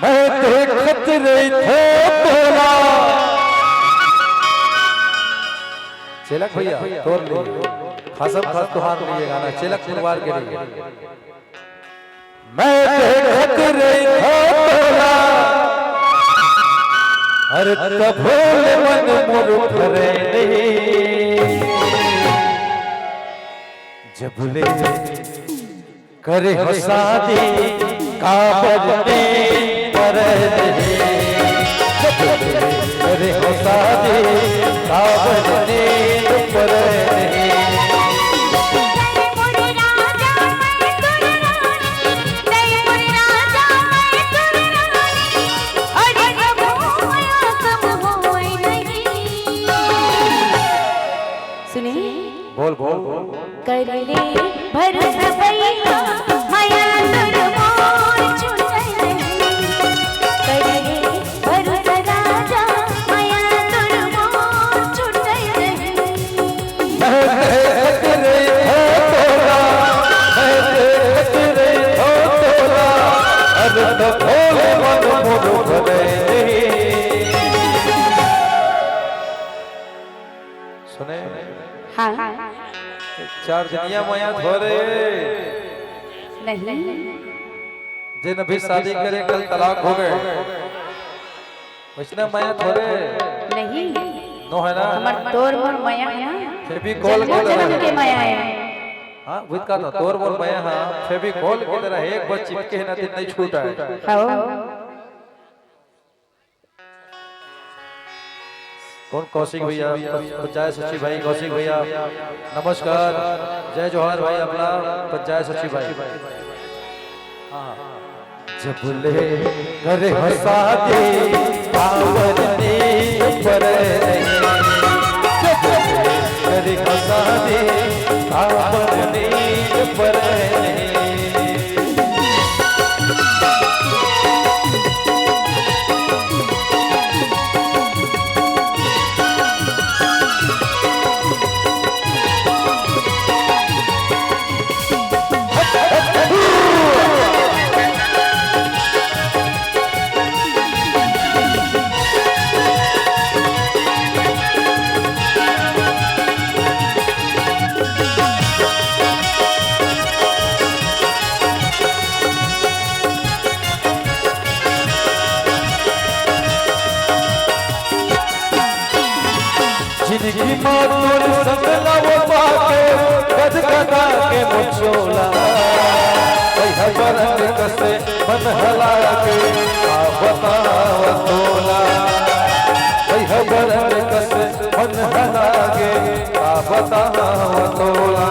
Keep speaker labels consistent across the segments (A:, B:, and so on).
A: मैं देखत रही थे तोला। चिलक भैया तोड़ लिए खासम खास तुहार लिए गाना चिलक परिवार के लिए। मैं देखत रही थे तोला अरे तब मन मोर भरे नहीं जब ले करे हो शादी काबल में पर करे हो शादी काबल में पर बोल बोल
B: कर ले भरोसा भैया माया तुर मोर चुनले कर ले भरोसा राजा माया तुर मोर चुनले
A: सुने
B: हाँ
A: चार जनिया माया धोरे
B: नहीं
A: जिन भी शादी करे कल तलाक हो गए वैष्णव माया थोड़े
B: नहीं
A: नो है ना
B: हमार तोर मोर माया है
A: फिर भी कॉल
B: जन्म के माया है।
A: हाँ विद का तो तोर मोर माया हाँ फिर भी कॉल की तरह एक बार चिपके ना दिन नहीं छूटा है।
B: हाँ
A: कौन कौशिक भैया पंचायत सचिव भाई कौशिक भैया नमस्कार जय जोहार भाई अपना पंचायत सचिव भाई। जब ले करे हसादे पावन ने पर जब ले करे हसादे पावन ने पर जिनकी मातुर संगला वो पाके गद गदा के मुचोला कह बरंग कसे मन हला के आ बताव तोला कह बरंग कसे मन हला के आ बताव तोला।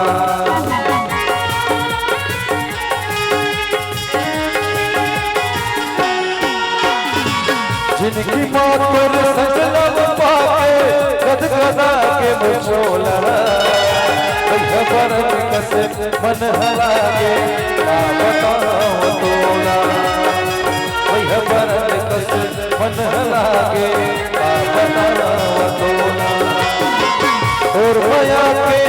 A: जिनकी मातुर संगला वो पाके गदा के मुचोला कह बरंग कसे मन हला के आ बताओ तोला कह बरंग कसे मन हला के आ बताओ तोला और माया के